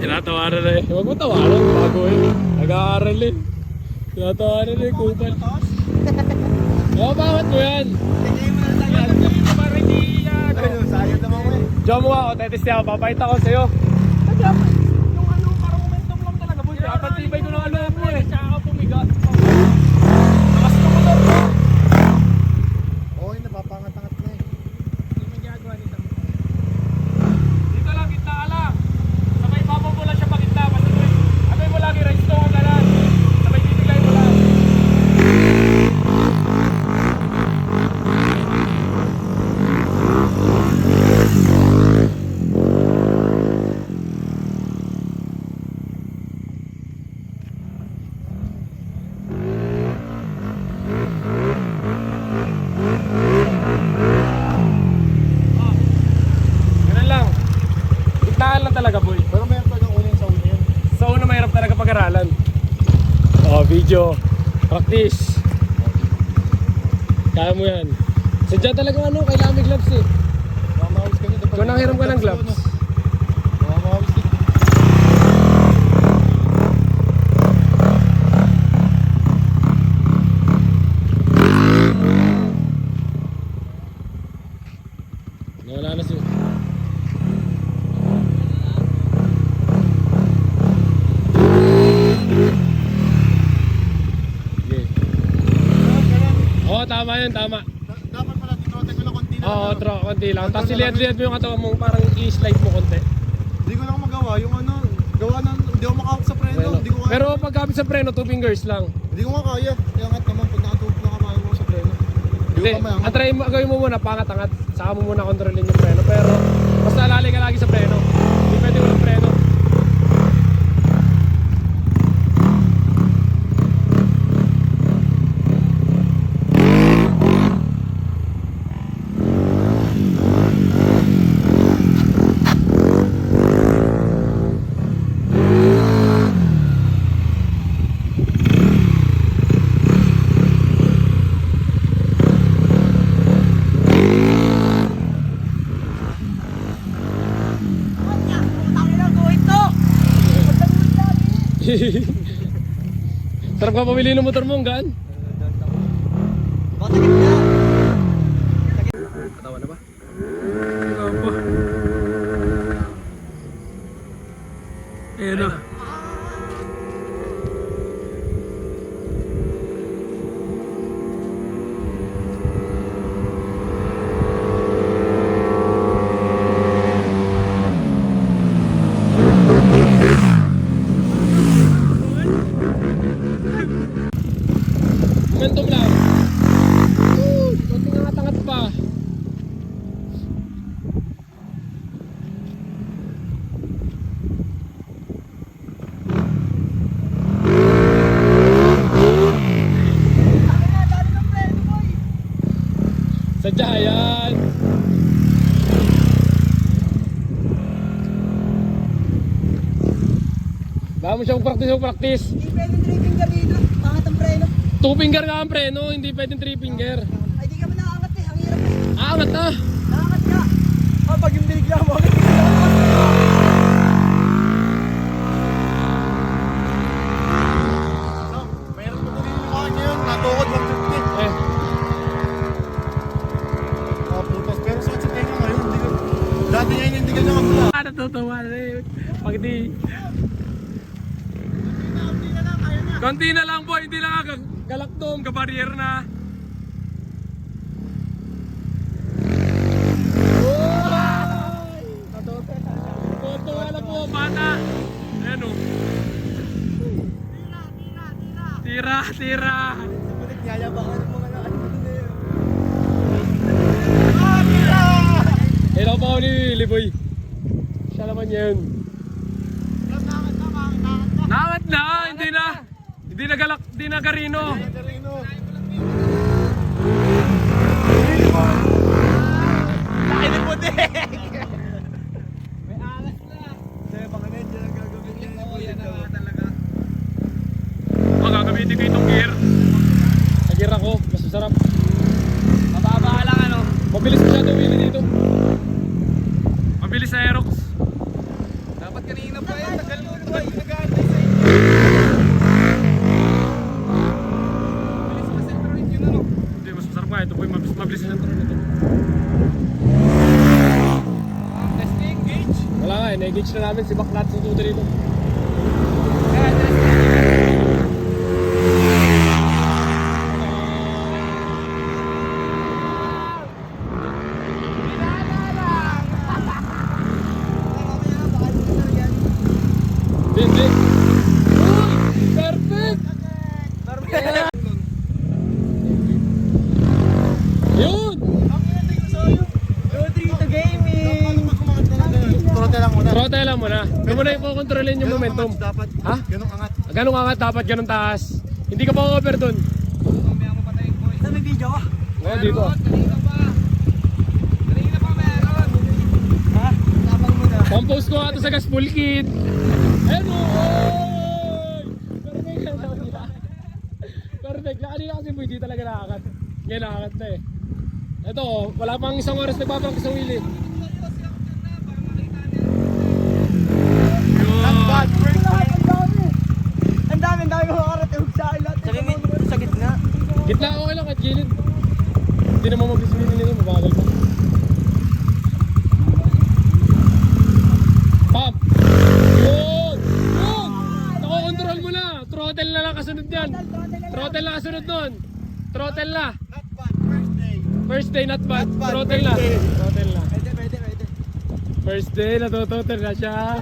Tinatawaran na eh. Huwag mo tawaran, bago eh. Nag-aaral eh. Tinatawaran eh, kupal. Oo, bakit mo yan? Para hindi yan. Sayang naman ko eh. Diyan mo ako, teteste ako, papakita ko sa'yo. Yung ano, parang momentum lang talaga boy. Kapatibay ko ng ano mo eh. Tsaka ka pumigat. Takas na motor mo. Okay, napapangat-angat na eh. Hindi mo ginagawa nito. Dito lang, gitna ka lang. Sabay papaw mo lang siya pa gitna. Sabay mo lagi, race to ang galan. Sabay titigay mo lang. Ganun lang. Gitnaan lang talaga, boy. Pero mayroon pa ng uling sa uli yun. Sa una mahirap talaga pag-aralan. Video. Practice. Kaya mo yan. Sadya talaga ano, kailangan may gloves eh. Mamawis ka nyo. Kung nanghiram ka ng gloves. Mamawis ka. Nawala na siya. Sige. Oo, tama yun, tama. Dapat pala tinuotin ko lang konti na. Oo, konti lang. Tapos siliyad-liyad mo yung katawan mo, parang i-slide mo konti. Hindi ko lang magawa. Yung ano, gawa ng, hindi ako makahawak sa preno. Hindi ko kaya. Pero pagkapit sa preno, 2 fingers lang. Hindi ko nga kaya. Iangat naman pag nakatulog na kamayo ko sa preno. Hindi Hindi, ko kamayang. try mo, gawin mo muna, pangat-angat. Saka mo muna kontrolin yung preno. Pero, basta lalay ka lagi sa preno. Hindi pwede walang preno. Sarap ka pamili ng motor mo, gaan? Bakit na? Katawa na ba? Katawa pa. Ayan na. Momentum lang. Kunti nga tangat pa. Sadya yan. Baka mo siya mag-practice. Hindi pwedeng 3 finger dito. Pangat ang preno. 2 finger nga ang preno, hindi pwedeng 3 finger. Ay, di ka man nakaangat eh. Ang hirap eh. Aangat na. Nakaangat ka. Pag yung binigla mo, mayroon pa rin yung mukha niya yun. Natukod 150. Eh, Putas. Pero sakit sa tenga ngayon. Hindi ko. Dati niya yun, hindi ka niya magmula. natutuwa na eh. Pag di... Konti na lang po, hindi lang galaktom, kabarrier na. Natutuwa na po, bata. Ayan o. Tira, tira. Balik yayabangan mo nga na ano na yun. Hello pa ako ni Liboy. Siya naman yun. Nangat na, hindi na. Hindi na galak, hindi na garino. Laki ng puti! May alas na. Kaya baka na dyan ang gagawin niya. Oo, yan na nga talaga. Magagamitin ko itong gear. Sa gear ako, mas masarap. Mababa lang ano. Mabilis masyado wheelie dito. Mabilis sa Aerox. Dapat kanina pa yan. Tagal Ayan, na-engage na namin si Baklat sa tuto dito. Hindi. Uy! Perfect! Yun! Rodrito Gaming! Trote lang muna. Trote lang muna. Huwag mo na i-controlin yung momentum. Dapat. Ha? Ganong angat. Ganong angat dapat, ganong taas. Hindi ka pa over dun. Saan may video ka? Ngayon dito. Ha? Tapang mo na. Compose ko nga ito sa gas full kit. Ayun o! Oy! Perfect. Perfect. Kanina kasi boy, di talaga nakakat. Ngayon nakakat na eh. Ito, wala pang isang oras nagpapractice sa Willie. Not bad. Ang dami mga karating sa akin lahat. Sabi mo sa gitna. Gitna okay lang at gilid. Hindi naman mag-display nila yun, mabagal pa. Pop! Yun! Yun! Nako-control mo na! Throttle na lang kasunod yan! Throttle na kasunod nun! Throttle na! Not bad. First day. First day not bad. Not bad, Throttle na. first day. Throttle na. Pwede. First day, natutotal na siya.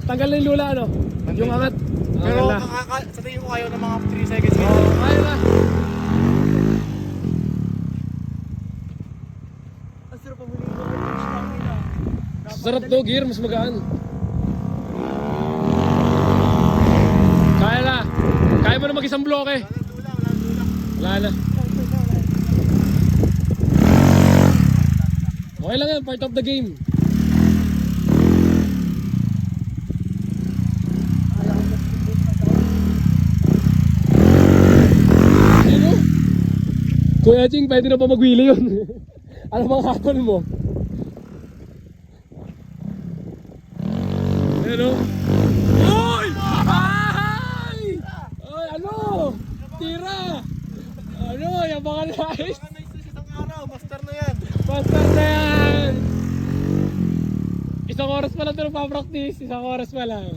Tanggal na yung lula ano? Yung angat. Pero Tanggal na. sa tingin ko kayo ng mga 3 seconds. Oo, kaya na. Ang sarap ang huli ko. Sarap daw, gear, mas magaan. Kaya na. Kaya mo na mag-isang bloke. Wala na. Okay lang yan, part of the game. Sino? Kuya Ching, pwede na pa mag-wheelie yun. Ano bang habol mo? Ano? Uy! Ay! Ay, ano? Tira! Ano? Yung mga nice! Isang araw. Master na yan. Basta na yan! Isang oras pa lang ito nagpa-practice. Isang oras pa lang.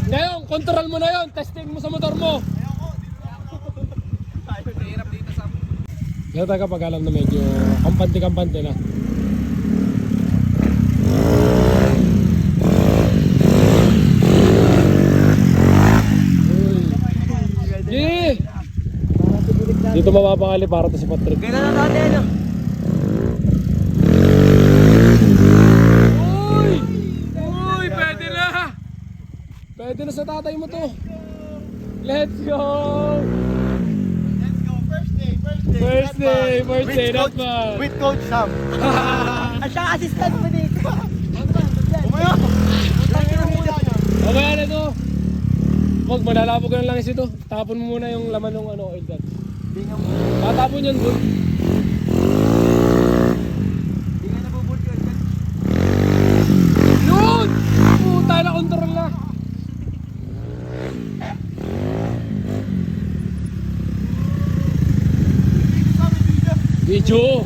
Ngayon, control mo na yon. Testing mo sa motor mo. Kaya tayo kapag alam na medyo kampante-kampante na. Uy! Dito mapapakali para to si Patrick. Kailan na natin ano? Uy! Uy! Pwede na! Pwede na sa tatay mo to. Let's go! Let's go. First day. First day, not bad. With Coach Sam. At saka assistant mo dito. Umaya. Okay na ito. Wag, malalapog ka ng langis ito. Tapon mo muna yung laman ng oil gun. Tatapon yan, boy. Hindi nga nabubult yun. Yun! Puta na, control na. Video!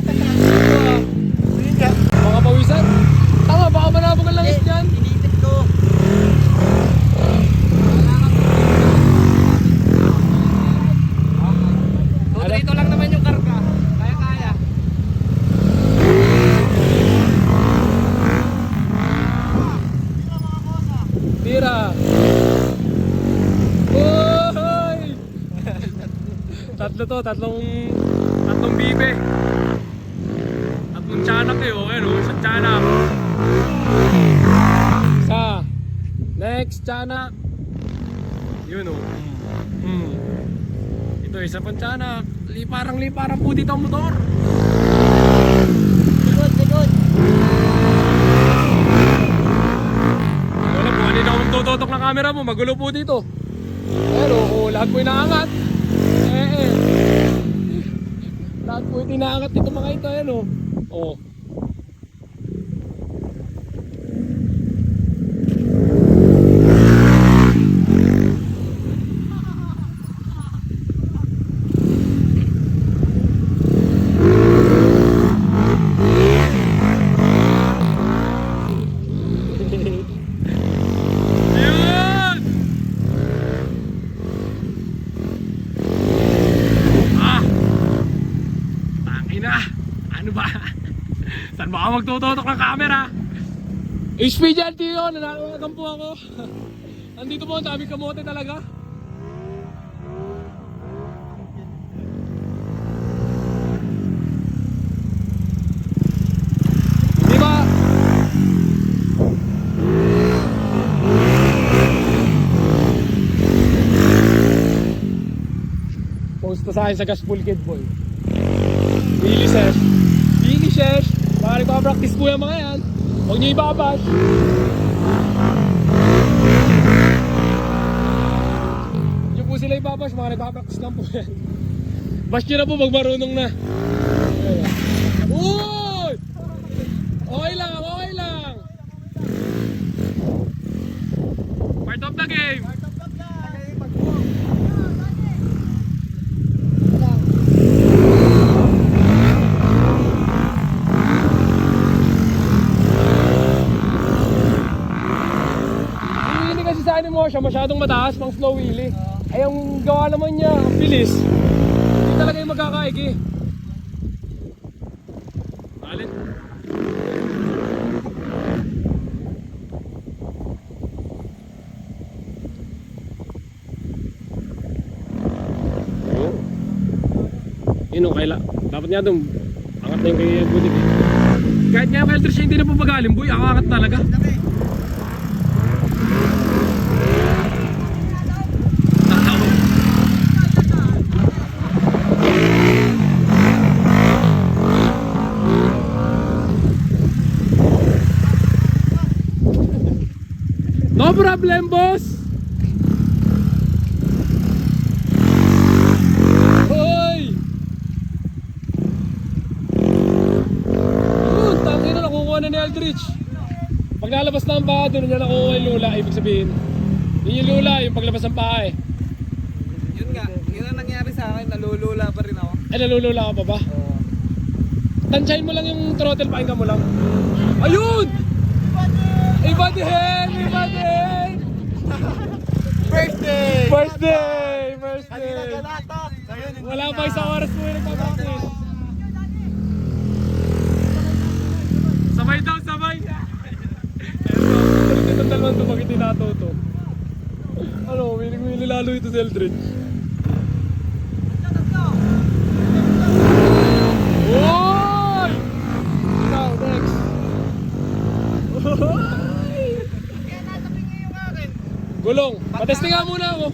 Mga pawisan. Tanga, baka manabog ang langis dyan. Inipit ko. Dito lang naman yung karga. Kaya. Tira! Uy! Tatlo to, tatlong bibe. Tatlong tiyanak eh, okay no? Isang tiyanak. Isa. Next tiyanak. Yun o. Ito, isa pang tiyanak. Liparang po dito ang motor. Likod. Wala po, kanina akong tututok ng camera mo, magulo po dito. Pero lahat po inaangat. Lahat po inaangat dito mga ito, ayan o. Oh. magtututok ng camera. HP dyan, Tio. Nananawagan po ako. Andito po, ang dami kamote talaga. Di ba? Post na sa akin sa Gaspol Kid Boy. Billy Sesh. Billy Sesh. Baka nagpa-practice po yung mga yan. Huwag niyo ibabash. Yung po sila ibabash, mga nagpa-practice lang po yan. Bash nyo na po pag marunong na. Uy! Okay lang, okay lang. Part of the game. Sa anin mo siya masyadong mataas pang slow wheelie. Ay ang gawa naman niya, ang bilis. Hindi talaga yung magkakaigi. Alin? Oh. Yun o, kaila. Dapat nga doon, angat na yung kay Budig. Kahit nga yung kay Eldridge hindi na pumagalim, boy, ang angat talaga. No problem, boss. Hoy! Tangin na nakukuha na ni Eldridge. Pag lalabas na ang paa, doon niya nakukuha yung lula. Ibig sabihin, yun yung lula, yung paglabas ng paa eh. Yun nga, yun ang nangyari sa akin, nalulula pa rin ako. Ay, nalulula ka pa ba? Tansyahin mo lang yung throttle, pakinggan mo lang. Ayun! Iba din! Iba din! Birthday! First day! First day! Kanina galatak! Ngayon, hindi Wala na. pa isang oras po yung nagpapakit. Sabay daw, sabay! Ayun, itong dalawang ito, bakit tinatuto? Ano, wiling-wili lalo ito si Eldridge. Oy! Ikaw, next! Oy! Gulong, patesting nga muna ako.